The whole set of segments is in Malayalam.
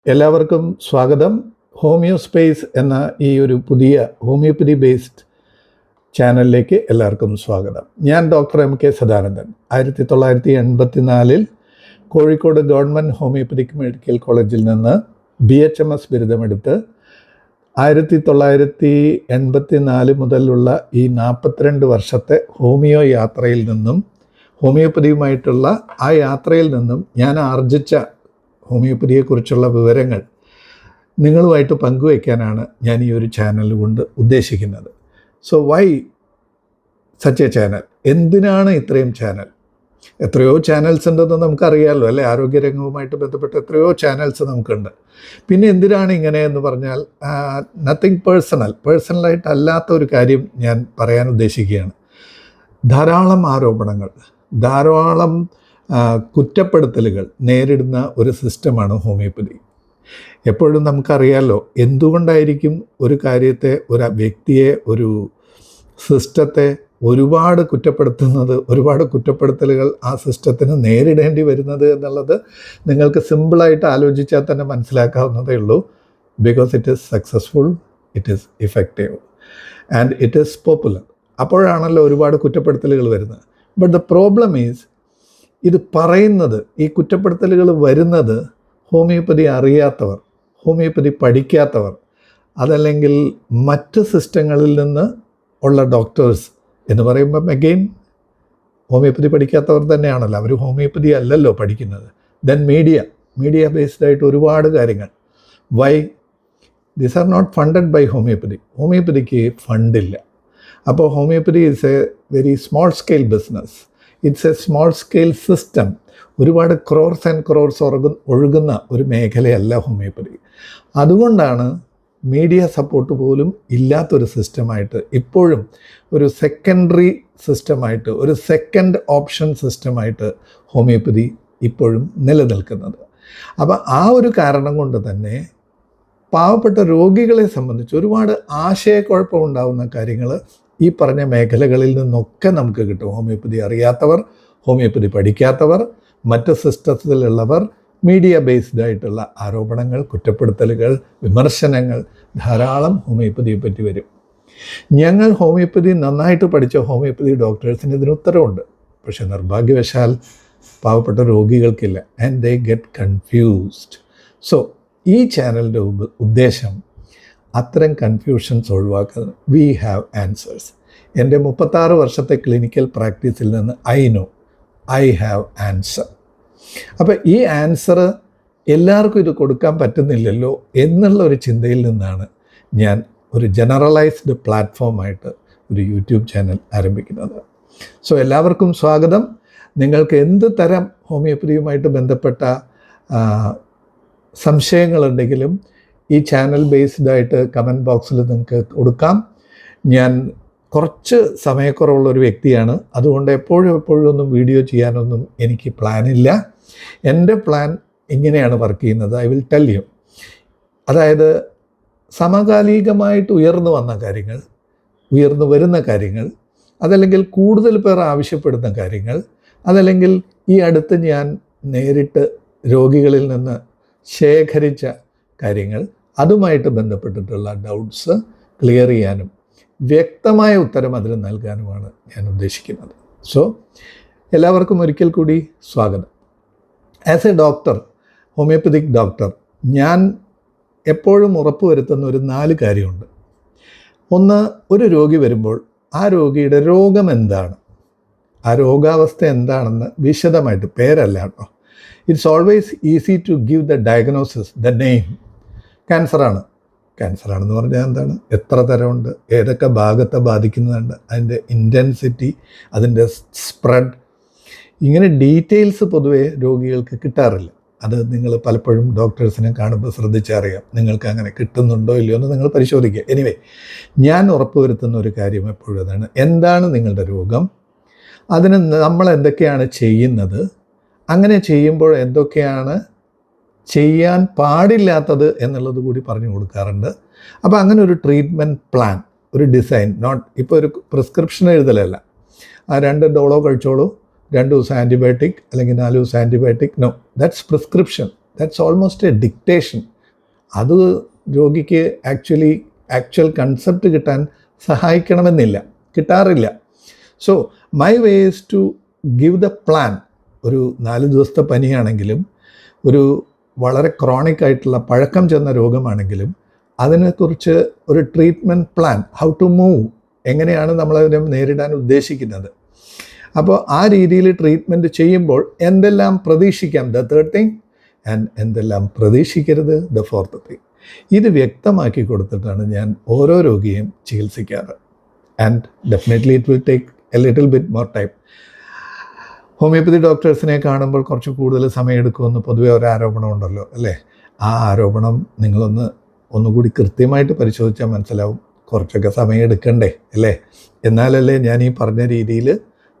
എല്ലാവർക്കും സ്വാഗതം. ഹോമിയോ സ്പേസ് എന്ന ഈ ഒരു പുതിയ ഹോമിയോപ്പതി ബേസ്ഡ് ചാനലിലേക്ക് എല്ലാവർക്കും സ്വാഗതം. ഞാൻ doctor MK Sadanandan. 1984 Kozhikode government homoeopathic medical കോളേജിൽ നിന്ന് BHMS ബിരുദമെടുത്ത് 1984 മുതലുള്ള ഈ 42 വർഷത്തെ ഹോമിയോ യാത്രയിൽ നിന്നും ഹോമിയോപ്പതിയുമായിട്ടുള്ള ആ യാത്രയിൽ നിന്നും ഞാൻ ആർജിച്ച ഹോമിയോപ്പതിയെക്കുറിച്ചുള്ള വിവരങ്ങൾ നിങ്ങളുമായിട്ട് പങ്കുവയ്ക്കാനാണ് ഞാൻ ഈ ഒരു ചാനൽ കൊണ്ട് ഉദ്ദേശിക്കുന്നത്. So why such a channel? എന്തിനാണ് ഇത്രയും ചാനൽ? എത്രയോ ചാനൽസ് ഉണ്ടെന്ന് നമുക്കറിയാമല്ലോ അല്ലേ? ആരോഗ്യരംഗവുമായിട്ട് ബന്ധപ്പെട്ട് എത്രയോ ചാനൽസ് നമുക്കുണ്ട്. പിന്നെ എന്തിനാണ് ഇങ്ങനെ എന്ന് പറഞ്ഞാൽ നത്തിങ് പേഴ്സണലായിട്ടല്ലാത്ത ഒരു കാര്യം ഞാൻ പറയാൻ ഉദ്ദേശിക്കുകയാണ്. ധാരാളം ആരോപണങ്ങൾ, ധാരാളം കുറ്റപ്പെടുത്തലുകൾ നേരിടുന്ന ഒരു സിസ്റ്റമാണ് ഹോമിയോപ്പതി. എപ്പോഴും നമുക്കറിയാമല്ലോ എന്തുകൊണ്ടായിരിക്കും ഒരു കാര്യത്തെ, ഒരു വ്യക്തിയെ, ഒരു സിസ്റ്റത്തെ ഒരുപാട് കുറ്റപ്പെടുത്തുന്നത്, ഒരുപാട് കുറ്റപ്പെടുത്തലുകൾ ആ സിസ്റ്റത്തിന് നേരിടേണ്ടി വരുന്നത് എന്നുള്ളത് നിങ്ങൾക്ക് സിമ്പിളായിട്ട് ആലോചിച്ചാൽ തന്നെ മനസ്സിലാക്കാവുന്നതേ ഉള്ളൂ. Because it is successful, it is effective and it is popular. അപ്പോഴാണല്ലോ ഒരുപാട് കുറ്റപ്പെടുത്തലുകൾ വരുന്നത്. ബട്ട് ദ പ്രോബ്ലം ഈസ്, ഇത് പറയുന്നത്, ഈ കുറ്റപ്പെടുത്തലുകൾ വരുന്നത് ഹോമിയോപ്പതി അറിയാത്തവർ, ഹോമിയോപ്പതി പഠിക്കാത്തവർ, അതല്ലെങ്കിൽ മറ്റ് സിസ്റ്റങ്ങളിൽ നിന്ന് ഉള്ള ഡോക്ടേഴ്സ് എന്ന് പറയുമ്പം അഗെയിൻ ഹോമിയോപ്പതി പഠിക്കാത്തവർ തന്നെയാണല്ലോ, അവർ ഹോമിയോപ്പതി അല്ലല്ലോ പഠിക്കുന്നത്. ദെൻ മീഡിയ ബേസ്ഡ് ആയിട്ട് ഒരുപാട് കാര്യങ്ങൾ. Why these are not funded by homeopathy? ഹോമിയോപ്പതിക്ക് ഫണ്ടില്ല. അപ്പോൾ homeopathy is a very small scale business. It's a small scale system. ഒരുപാട് ക്രോർസ് ആൻഡ് ക്രോർസ് ഒഴുകുന്ന ഒരു മേഖലയല്ല ഹോമിയോപ്പതി. അതുകൊണ്ടാണ് മീഡിയ സപ്പോർട്ട് പോലും ഇല്ലാത്തൊരു സിസ്റ്റമായിട്ട്, ഇപ്പോഴും ഒരു സെക്കൻഡറി സിസ്റ്റമായിട്ട്, ഒരു സെക്കൻഡ് ഓപ്ഷൻ സിസ്റ്റമായിട്ട് ഹോമിയോപ്പതി ഇപ്പോഴും നിലനിൽക്കുന്നത്. അപ്പോൾ ആ ഒരു കാരണം കൊണ്ട് തന്നെ പാവപ്പെട്ട രോഗികളെ സംബന്ധിച്ച് ഒരുപാട് ആശയക്കുഴപ്പമുണ്ടാകുന്ന കാര്യങ്ങൾ ഈ പറഞ്ഞ മേഖലകളിൽ നിന്നൊക്കെ നമുക്ക് കിട്ടും. ഹോമിയോപ്പതി അറിയാത്തവർ, ഹോമിയോപ്പതി പഠിക്കാത്തവർ, മറ്റ് സിസ്റ്റത്തിലുള്ളവർ, മീഡിയ ബേസ്ഡ് ആയിട്ടുള്ള ആരോപണങ്ങൾ, കുറ്റപ്പെടുത്തലുകൾ, വിമർശനങ്ങൾ ധാരാളം ഹോമിയോപ്പതിയെ പറ്റി വരും. ഞങ്ങൾ ഹോമിയോപ്പതി നന്നായിട്ട് പഠിച്ച ഹോമിയോപ്പതി ഡോക്ടേഴ്സിന് ഇതിന് ഉത്തരവുണ്ട്. പക്ഷെ നിർഭാഗ്യവശാൽ പാവപ്പെട്ട രോഗികൾക്കില്ല. And they get confused. So ഈ ചാനലിൻ്റെ ഉദ്ദേശം അത്തരം കൺഫ്യൂഷൻസ് ഒഴിവാക്കുന്നത്. We have answers. എൻ്റെ 36 വർഷത്തെ ക്ലിനിക്കൽ പ്രാക്ടീസിൽ നിന്ന് ഐ ഹാവ് ആൻസർ. അപ്പോൾ ഈ ആൻസർ എല്ലാവർക്കും ഇത് കൊടുക്കാൻ പറ്റുന്നില്ലല്ലോ എന്നുള്ള ഒരു ചിന്തയിൽ നിന്നാണ് ഞാൻ ഒരു ജനറലൈസ്ഡ് പ്ലാറ്റ്ഫോമായിട്ട് ഒരു യൂട്യൂബ് ചാനൽ ആരംഭിക്കുന്നത്. സോ എല്ലാവർക്കും സ്വാഗതം. നിങ്ങൾക്ക് എന്ത് തരം ഹോമിയോപ്പതിയുമായിട്ട് ബന്ധപ്പെട്ട സംശയങ്ങളുണ്ടെങ്കിലും ഈ ചാനൽ ബേസ്ഡ് ആയിട്ട് കമൻറ്റ് ബോക്സിൽ നിങ്ങൾക്ക് കൊടുക്കാം. ഞാൻ കുറച്ച് സമയക്കുറവുള്ളൊരു വ്യക്തിയാണ്, അതുകൊണ്ട് എപ്പോഴും ഒന്നും വീഡിയോ ചെയ്യാനൊന്നും എനിക്ക് പ്ലാനില്ല. എൻ്റെ പ്ലാൻ ഇങ്ങനെയാണ് വർക്ക് ചെയ്യുന്നത്. I will tell you. അതായത് സമകാലികമായിട്ട് ഉയർന്നു വരുന്ന കാര്യങ്ങൾ, അതല്ലെങ്കിൽ കൂടുതൽ പേർ ആവശ്യപ്പെടുന്ന കാര്യങ്ങൾ, അതല്ലെങ്കിൽ ഈ അടുത്ത് ഞാൻ നേരിട്ട് രോഗികളിൽ നിന്ന് ശേഖരിച്ച കാര്യങ്ങൾ, അതുമായിട്ട് ബന്ധപ്പെട്ടിട്ടുള്ള ഡൗട്ട്സ് ക്ലിയർ ചെയ്യാനും വ്യക്തമായ ഉത്തരം അതിന് നൽകാനുമാണ് ഞാൻ ഉദ്ദേശിക്കുന്നത്. സോ എല്ലാവർക്കും ഒരിക്കൽ കൂടി സ്വാഗതം. As A doctor, homoeopathic doctor, ഞാൻ എപ്പോഴും ഉറപ്പുവരുത്തുന്ന ഒരു 4 കാര്യമുണ്ട്. ഒന്ന്, ഒരു രോഗി വരുമ്പോൾ ആ രോഗിയുടെ രോഗം എന്താണ്, ആ രോഗാവസ്ഥ എന്താണെന്ന് വിശദമായിട്ട്, പേരല്ല കേട്ടോ, it's always easy to give the diagnosis, the name. ക്യാൻസറാണെന്ന് പറഞ്ഞാൽ എന്താണ്, എത്ര തരമുണ്ട്, ഏതൊക്കെ ഭാഗത്തെ ബാധിക്കുന്നതുണ്ട്, അതിൻ്റെ ഇൻറ്റൻസിറ്റി, അതിൻ്റെ സ്പ്രെഡ്, ഇങ്ങനെ ഡീറ്റെയിൽസ് പൊതുവേ രോഗികൾക്ക് കിട്ടാറില്ല. അത് നിങ്ങൾ പലപ്പോഴും ഡോക്ടേഴ്സിനെ കാണുമ്പോൾ ശ്രദ്ധിച്ചറിയാം. നിങ്ങൾക്ക് അങ്ങനെ കിട്ടുന്നുണ്ടോ ഇല്ലയോ എന്ന് നിങ്ങൾ പരിശോധിക്കുക. എനിവേ, ഞാൻ ഉറപ്പുവരുത്തുന്ന ഒരു കാര്യം എപ്പോഴും അതാണ്, എന്താണ് നിങ്ങളുടെ രോഗം, അതിന് നമ്മൾ എന്തൊക്കെയാണ് ചെയ്യുന്നത്, അങ്ങനെ ചെയ്യുമ്പോൾ എന്തൊക്കെയാണ് ചെയ്യാൻ പാടില്ലാത്തത് എന്നുള്ളത് കൂടി പറഞ്ഞു കൊടുക്കാറുണ്ട്. അപ്പോൾ അങ്ങനെ ഒരു ട്രീറ്റ്മെൻറ്റ് പ്ലാൻ, ഒരു ഡിസൈൻ, നോട്ട് ഇപ്പോൾ ഒരു പ്രിസ്ക്രിപ്ഷൻ എഴുതലല്ല, ആ 2 ഡോളോ കഴിച്ചോളൂ, 2 ദിവസം ആൻറ്റിബയോട്ടിക് അല്ലെങ്കിൽ 4 ദിവസം antibiotic, no, that's prescription. That's almost a dictation. അത് രോഗിക്ക് ആക്ച്വൽ കൺസെപ്റ്റ് കിട്ടാൻ സഹായിക്കണമെന്നില്ല, കിട്ടാറില്ല. So my way is to give the plan. ഒരു 4 ദിവസത്തെ പനിയാണെങ്കിലും ഒരു വളരെ ക്രോണിക് ആയിട്ടുള്ള പഴക്കം ചെന്ന രോഗമാണെങ്കിലും അതിനെക്കുറിച്ച് ഒരു treatment plan, how to move, എങ്ങനെയാണ് നമ്മളതിനെ നേരിടാൻ ഉദ്ദേശിക്കുന്നത്. അപ്പോൾ ആ രീതിയിൽ ട്രീറ്റ്മെൻറ്റ് ചെയ്യുമ്പോൾ എന്തെല്ലാം പ്രതീക്ഷിക്കാം, ദ തേർഡ് തിങ്, ആൻഡ് എന്തെല്ലാം പ്രതീക്ഷിക്കരുത്, ദ ഫോർത്ത് തിങ്. ഇത് വ്യക്തമാക്കി കൊടുത്തിട്ടാണ് ഞാൻ ഓരോ രോഗിയെയും ചികിത്സിക്കാറ്. And definitely it will take a little bit more time. Homeopathy ഡോക്ടേഴ്സിനെ കാണുമ്പോൾ കുറച്ച് കൂടുതൽ സമയമെടുക്കുമെന്ന് പൊതുവെ ഒരു ആരോപണം ഉണ്ടല്ലോ, അല്ലേ? ആ ആരോപണം ഒന്നുകൂടി കൃത്യമായിട്ട് പരിശോധിച്ചാൽ മനസ്സിലാവും. കുറച്ചൊക്കെ സമയം എടുക്കണ്ടേ, അല്ലേ? എന്നാലല്ലേ ഞാൻ ഈ പറഞ്ഞ രീതിയിൽ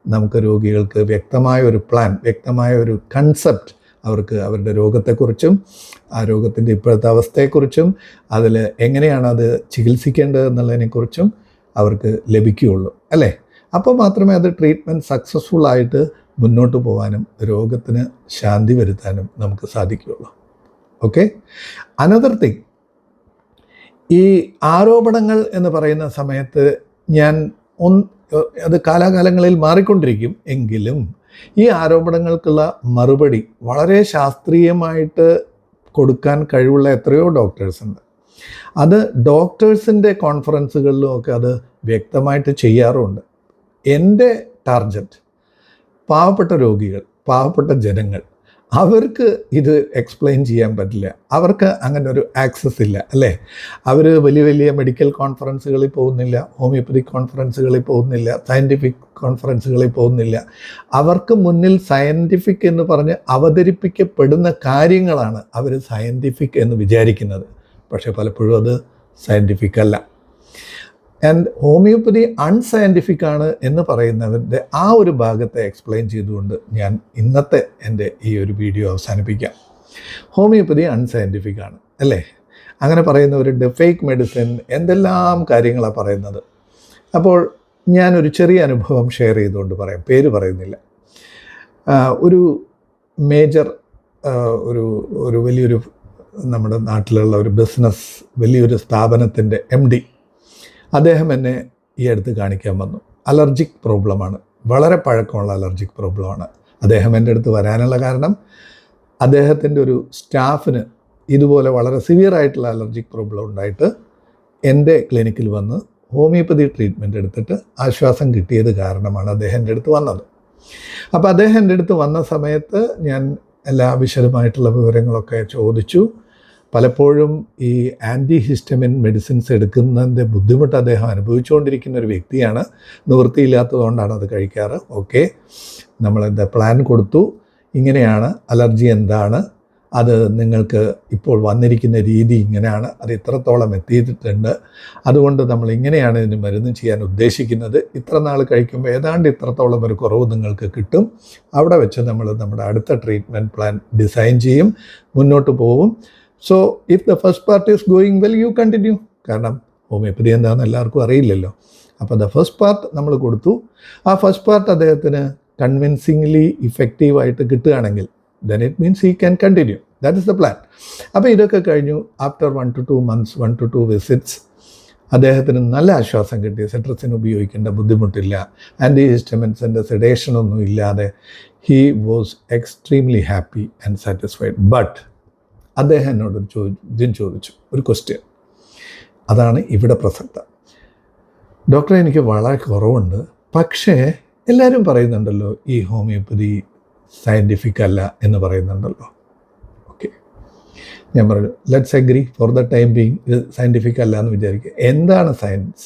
നമുക്ക് രോഗികൾക്ക് വ്യക്തമായ ഒരു പ്ലാൻ, വ്യക്തമായ ഒരു കൺസെപ്റ്റ് അവർക്ക് അവരുടെ രോഗത്തെക്കുറിച്ചും ആ രോഗത്തിൻ്റെ ഇപ്പോഴത്തെ അവസ്ഥയെക്കുറിച്ചും അതിൽ എങ്ങനെയാണ് അത് ചികിത്സിക്കേണ്ടത് എന്നുള്ളതിനെക്കുറിച്ചും അവർക്ക് ലഭിക്കുകയുള്ളൂ, അല്ലേ? അപ്പോൾ മാത്രമേ അത് ട്രീറ്റ്മെൻറ്റ് സക്സസ്ഫുള്ളായിട്ട് മുന്നോട്ട് പോകാനും രോഗത്തിന് ശാന്തി വരുത്താനും നമുക്ക് സാധിക്കുകയുള്ളൂ. ഓക്കെ, അനദർ തിങ്, ഈ ആരോപണങ്ങൾ എന്ന് പറയുന്ന സമയത്ത് അത് കാലാകാലങ്ങളിൽ മാറിക്കൊണ്ടിരിക്കും. എങ്കിലും ഈ ആരോപണങ്ങൾക്കുള്ള മറുപടി വളരെ ശാസ്ത്രീയമായിട്ട് കൊടുക്കാൻ കഴിവുള്ള എത്രയോ ഡോക്ടേഴ്സുണ്ട്. അത് ഡോക്ടേഴ്സിൻ്റെ കോൺഫറൻസുകളിലും ഒക്കെ അത് വ്യക്തമായിട്ട് ചെയ്യാറുമുണ്ട്. എൻ്റെ ടാർഗറ്റ് പാവപ്പെട്ട രോഗികൾ, പാവപ്പെട്ട ജനങ്ങൾ, അവർക്ക് ഇത് എക്സ്പ്ലെയിൻ ചെയ്യാൻ പറ്റില്ല. അവർക്ക് അങ്ങനെ ഒരു ആക്സസ് ഇല്ല, അല്ലേ? അവർ വലിയ വലിയ മെഡിക്കൽ കോൺഫറൻസുകളിൽ പോകുന്നില്ല, ഹോമിയോപ്പതി കോൺഫറൻസുകളിൽ പോകുന്നില്ല, സയൻറ്റിഫിക് കോൺഫറൻസുകളിൽ പോകുന്നില്ല. അവർക്ക് മുന്നിൽ സയൻറ്റിഫിക് എന്ന് പറഞ്ഞ് അവതരിപ്പിക്കപ്പെടുന്ന കാര്യങ്ങളാണ് അവർ സയൻറ്റിഫിക് എന്ന് വിചാരിക്കുന്നത്. പക്ഷേ പലപ്പോഴും അത് സയൻറ്റിഫിക് അല്ല. ആൻഡ് ഹോമിയോപ്പതി അൺസയൻറ്റിഫിക് ആണ് എന്ന് പറയുന്നവരുടെ ആ ഒരു ഭാഗത്തെ എക്സ്പ്ലെയിൻ ചെയ്തുകൊണ്ട് ഞാൻ ഇന്നത്തെ എൻ്റെ ഈ ഒരു വീഡിയോ അവസാനിപ്പിക്കാം. ഹോമിയോപ്പതി അൺസയൻറ്റിഫിക് ആണ്, അല്ലേ? അങ്ങനെ പറയുന്നവരുണ്ട്. ഫേക്ക് മെഡിസിൻ, എന്തെല്ലാം കാര്യങ്ങളാണ് പറയുന്നത്. അപ്പോൾ ഞാനൊരു ചെറിയ അനുഭവം ഷെയർ ചെയ്തുകൊണ്ട് പറയാം, പേര് പറയുന്നില്ല. ഒരു മേജർ ഒരു വലിയൊരു നമ്മുടെ നാട്ടിലുള്ള ഒരു ബിസിനസ്, വലിയൊരു സ്ഥാപനത്തിൻ്റെ MD, അദ്ദേഹം എന്നെ ഈ അടുത്ത് കാണിക്കാൻ വന്നു. അലർജിക് പ്രോബ്ലമാണ്, വളരെ പഴക്കമുള്ള അലർജിക് പ്രോബ്ലമാണ്. അദ്ദേഹം എൻ്റെ അടുത്ത് വരാനുള്ള കാരണം അദ്ദേഹത്തിൻ്റെ ഒരു സ്റ്റാഫിന് ഇതുപോലെ വളരെ സിവിയറായിട്ടുള്ള അലർജിക് പ്രോബ്ലം ഉണ്ടായിട്ട് എൻ്റെ ക്ലിനിക്കിൽ വന്ന് ഹോമിയോപ്പതി ട്രീറ്റ്മെൻറ്റ് എടുത്തിട്ട് ആശ്വാസം കിട്ടിയത് കാരണമാണ് അദ്ദേഹം എൻ്റെ അടുത്ത് വന്നത്. അപ്പോൾ അദ്ദേഹം എൻ്റെ അടുത്ത് വന്ന സമയത്ത് ഞാൻ എല്ലാ വിശദമായിട്ടുള്ള വിവരങ്ങളൊക്കെ ചോദിച്ചു. പലപ്പോഴും ഈ ആൻറ്റി ഹിസ്റ്റമിൻ മെഡിസിൻസ് എടുക്കുന്നതിൻ്റെ ബുദ്ധിമുട്ട് അദ്ദേഹം അനുഭവിച്ചുകൊണ്ടിരിക്കുന്ന ഒരു വ്യക്തിയാണ്. നിവൃത്തിയില്ലാത്തതുകൊണ്ടാണ് അത് കഴിക്കാറ്. ഓക്കെ, നമ്മളെന്താ പ്ലാൻ കൊടുത്തു, ഇങ്ങനെയാണ് അലർജി, എന്താണ് അത്, നിങ്ങൾക്ക് ഇപ്പോൾ വന്നിരിക്കുന്ന രീതി ഇങ്ങനെയാണ്, അത് ഇത്രത്തോളം എത്തിയിട്ടുണ്ട്, അതുകൊണ്ട് നമ്മൾ ഇങ്ങനെയാണ് ഇതിന് മരുന്ന് ചെയ്യാൻ ഉദ്ദേശിക്കുന്നത്, ഇത്ര നാൾ കഴിക്കുമ്പോൾ ഏതാണ്ട് ഇത്രത്തോളം ഒരു കുറവ് നിങ്ങൾക്ക് കിട്ടും, അവിടെ വെച്ച് നമ്മൾ നമ്മുടെ അടുത്ത ട്രീറ്റ്മെൻറ്റ് പ്ലാൻ ഡിസൈൻ ചെയ്യും, മുന്നോട്ട് പോവും. So if the first part is going well, you continue. കാരണം ഹോമിയോപ്പതി എന്താണെന്ന് എല്ലാവർക്കും അറിയില്ലല്ലോ. അപ്പോൾ ദ ഫസ്റ്റ് പാർട്ട് നമ്മൾ കൊടുത്തു. ആ ഫസ്റ്റ് പാർട്ട് അദ്ദേഹത്തിന് കൺവിൻസിംഗ്ലി ഇഫക്റ്റീവായിട്ട് കിട്ടുകയാണെങ്കിൽ then it means he can continue. That is the plan. അപ്പോൾ ഇതൊക്കെ കഴിഞ്ഞു. After 1 to 2 months, 1 to 2 visits, അദ്ദേഹത്തിന് നല്ല ആശ്വാസം കിട്ടി. സെട്രസിന് ഉപയോഗിക്കേണ്ട ബുദ്ധിമുട്ടില്ല, ആൻറ്റി ഹിസ്റ്റമിൻസിൻ്റെ സെഡേഷനൊന്നും ഇല്ലാതെ he was extremely happy and satisfied. But അദ്ദേഹം എന്നോടൊരു ചോദ്യം ചോദിച്ചു, ഒരു ക്വസ്റ്റ്യൻ. അതാണ് ഇവിടെ പ്രസക്തം. ഡോക്ടറെ, എനിക്ക് വളരെ കുറവുണ്ട്, പക്ഷേ എല്ലാവരും പറയുന്നുണ്ടല്ലോ ഈ ഹോമിയോപ്പതി സയൻറ്റിഫിക് അല്ല എന്ന് പറയുന്നുണ്ടല്ലോ. ഓക്കെ, ഞാൻ പറഞ്ഞു, let's agree for the time being ഇത് സയൻറ്റിഫിക് അല്ല എന്ന് വിചാരിക്കുക. എന്താണ് സയൻസ്?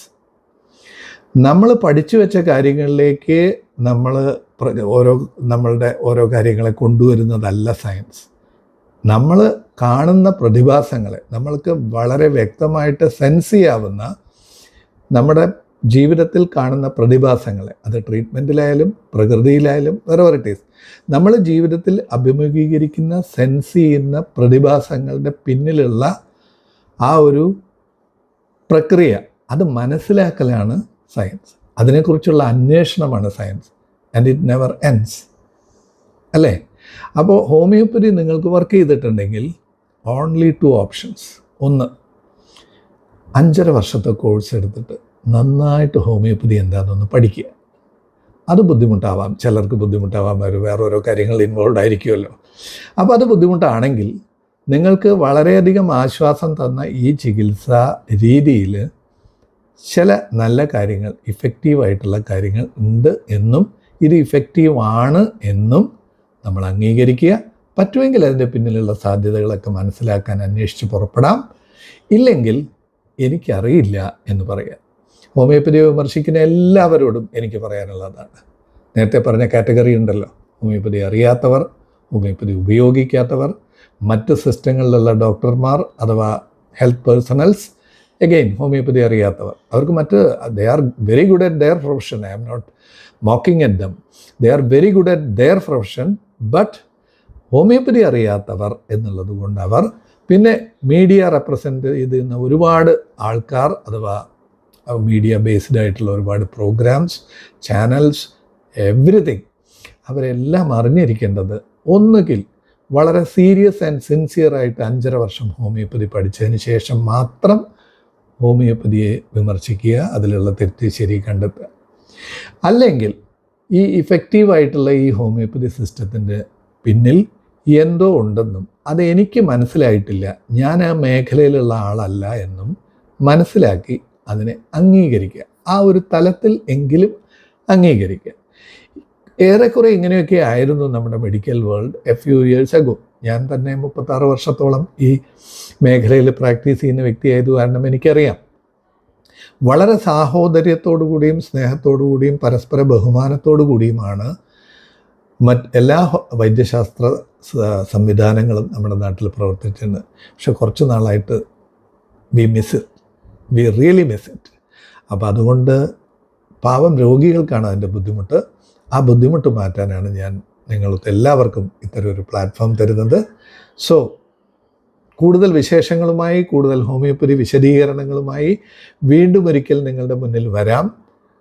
നമ്മൾ പഠിച്ചു വെച്ച കാര്യങ്ങളിലേക്ക് നമ്മളുടെ ഓരോ കാര്യങ്ങളെ കൊണ്ടുവരുന്നതല്ല സയൻസ്. നമ്മൾ കാണുന്ന പ്രതിഭാസങ്ങളെ, നമ്മൾക്ക് വളരെ വ്യക്തമായിട്ട് സെൻസ് ചെയ്യാവുന്ന നമ്മുടെ ജീവിതത്തിൽ കാണുന്ന പ്രതിഭാസങ്ങളെ, അത് ട്രീറ്റ്മെൻറ്റിലായാലും പ്രകൃതിയിലായാലും വെറെവർ ഇറ്റ് ഈസ്, നമ്മൾ ജീവിതത്തിൽ അഭിമുഖീകരിക്കുന്ന സെൻസ് ചെയ്യുന്ന പ്രതിഭാസങ്ങളുടെ പിന്നിലുള്ള ആ ഒരു പ്രക്രിയ, അത് മനസ്സിലാക്കലാണ് സയൻസ്. അതിനെക്കുറിച്ചുള്ള അന്വേഷണമാണ് science. And it never ends, അല്ലേ? അപ്പോൾ ഹോമിയോപ്പതി നിങ്ങൾക്ക് വർക്ക് ചെയ്തിട്ടുണ്ടെങ്കിൽ ഓൺലി 2 ഓപ്ഷൻസ്. ഒന്ന്, 5.5 വർഷത്തെ കോഴ്സ് എടുത്തിട്ട് നന്നായിട്ട് ഹോമിയോപ്പതി എന്താണെന്നൊന്ന് പഠിക്കുക. അത് ബുദ്ധിമുട്ടാവാം, ചിലർക്ക് ബുദ്ധിമുട്ടാവാം, വേറോരോ കാര്യങ്ങൾ ഇൻവോൾവ് ആയിരിക്കുമല്ലോ. അപ്പോൾ അത് ബുദ്ധിമുട്ടാണെങ്കിൽ നിങ്ങൾക്ക് വളരെയധികം ആശ്വാസം തന്ന ഈ ചികിത്സാ രീതിയിൽ ചില നല്ല കാര്യങ്ങൾ, ഇഫക്റ്റീവായിട്ടുള്ള കാര്യങ്ങൾ ഉണ്ട് എന്നും ഇത് ഇഫക്റ്റീവാണ് എന്നും നമ്മൾ അംഗീകരിക്കുക. പറ്റുമെങ്കിൽ അതിൻ്റെ പിന്നിലുള്ള സാധ്യതകളൊക്കെ മനസ്സിലാക്കാൻ അന്വേഷിച്ച് പുറപ്പെടാം. ഇല്ലെങ്കിൽ എനിക്കറിയില്ല എന്ന് പറയാം. ഹോമിയോപ്പതിയെ വിമർശിക്കുന്ന എല്ലാവരോടും എനിക്ക് പറയാനുള്ളതാണ്, നേരത്തെ പറഞ്ഞ കാറ്റഗറി ഉണ്ടല്ലോ, ഹോമിയോപ്പതി അറിയാത്തവർ, ഹോമിയോപ്പതി ഉപയോഗിക്കാത്തവർ, മറ്റ് സിസ്റ്റങ്ങളിലുള്ള ഡോക്ടർമാർ അഥവാ ഹെൽത്ത് പേഴ്സണൽസ്, എഗെയിൻ ഹോമിയോപ്പതി അറിയാത്തവർ. അവർക്ക് they are very good at their profession. I am not mocking at them. They are very good at their profession. But homeopathy അറിയാത്തവർ എന്നുള്ളത് കൊണ്ട് അവർ, പിന്നെ മീഡിയ റെപ്രസെൻ്റ് ചെയ്യുന്ന ഒരുപാട് ആൾക്കാർ അഥവാ മീഡിയ ബേസ്ഡ് ആയിട്ടുള്ള ഒരുപാട് പ്രോഗ്രാംസ്, ചാനൽസ്, എവ്രിതിങ്, അവരെല്ലാം അറിഞ്ഞിരിക്കേണ്ടത് ഒന്നുകിൽ വളരെ സീരിയസ് ആൻഡ് സിൻസിയറായിട്ട് 5.5 വർഷം ഹോമിയോപ്പതി പഠിച്ചതിന് ശേഷം മാത്രം ഹോമിയോപ്പതിയെ വിമർശിക്കുക, അതിലുള്ള തെറ്റ് ശരി കണ്ടെത്തുക. അല്ലെങ്കിൽ ഈ ഇഫക്റ്റീവായിട്ടുള്ള ഈ ഹോമിയോപ്പതി സിസ്റ്റത്തിൻ്റെ പിന്നിൽ എന്തോ ഉണ്ടെന്നും അത് എനിക്ക് മനസ്സിലായിട്ടില്ല, ഞാൻ ആ മേഖലയിലുള്ള ആളല്ല എന്നും മനസ്സിലാക്കി അതിനെ അംഗീകരിക്കുക. ആ ഒരു തലത്തിൽ എങ്കിലും അംഗീകരിക്കുക. ഏറെക്കുറെ ഇങ്ങനെയൊക്കെ ആയിരുന്നു നമ്മുടെ medical world A few years ago. ഞാൻ തന്നെ 36 വർഷത്തോളം ഈ മേഖലയിൽ പ്രാക്ടീസ് ചെയ്യുന്ന വ്യക്തിയായത് കാരണം എനിക്കറിയാം, വളരെ സാഹോദര്യത്തോടു കൂടിയും സ്നേഹത്തോടു കൂടിയും പരസ്പര ബഹുമാനത്തോടു കൂടിയുമാണ് എല്ലാ വൈദ്യശാസ്ത്ര സംവിധാനങ്ങളും നമ്മുടെ നാട്ടിൽ പ്രവർത്തിച്ചിട്ടുണ്ട്. പക്ഷെ കുറച്ച് നാളായിട്ട് വി റിയലി മിസ് ഇറ്റ്. അപ്പോൾ അതുകൊണ്ട് പാവം രോഗികൾക്കാണ് അതിൻ്റെ ബുദ്ധിമുട്ട്. ആ ബുദ്ധിമുട്ട് മാറ്റാനാണ് ഞാൻ നിങ്ങൾക്ക് എല്ലാവർക്കും ഇത്തരം ഒരു പ്ലാറ്റ്ഫോം തരുന്നത്. സോ കൂടുതൽ വിശേഷങ്ങളുമായി, കൂടുതൽ ഹോമിയോപ്പതി വിശദീകരണങ്ങളുമായി വീണ്ടും ഒരിക്കൽ നിങ്ങളുടെ മുന്നിൽ വരാം.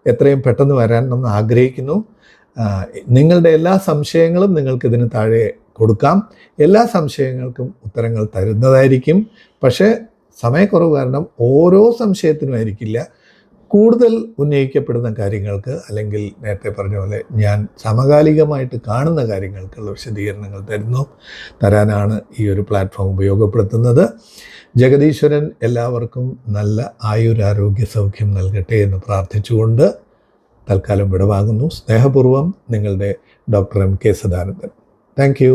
എത്രയും പെട്ടെന്ന് വരാനെന്ന് ആഗ്രഹിക്കുന്നു. നിങ്ങളുടെ എല്ലാ സംശയങ്ങളും നിങ്ങൾക്കിതിന് താഴെ കൊടുക്കാം. എല്ലാ സംശയങ്ങൾക്കും ഉത്തരങ്ങൾ തരുന്നതായിരിക്കും. പക്ഷേ സമയക്കുറവ് കാരണം ഓരോ സംശയത്തിനുമായിരിക്കില്ല, കൂടുതൽ ഉന്നയിക്കപ്പെടുന്ന കാര്യങ്ങൾക്ക്, അല്ലെങ്കിൽ നേരത്തെ പറഞ്ഞ പോലെ ഞാൻ സമകാലികമായിട്ട് കാണുന്ന കാര്യങ്ങൾക്കുള്ള വിശദീകരണങ്ങൾ തരാനാണ് ഈ ഒരു പ്ലാറ്റ്ഫോം ഉപയോഗപ്പെടുത്തുന്നത്. ജഗദീശ്വരൻ എല്ലാവർക്കും നല്ല ആയുരാരോഗ്യ സൗഖ്യം നൽകട്ടെ എന്ന് പ്രാർത്ഥിച്ചുകൊണ്ട് തൽക്കാലം വിടവാങ്ങുന്നു. സ്നേഹപൂർവ്വം നിങ്ങളുടെ doctor M. K. Sadanandan. Thank you.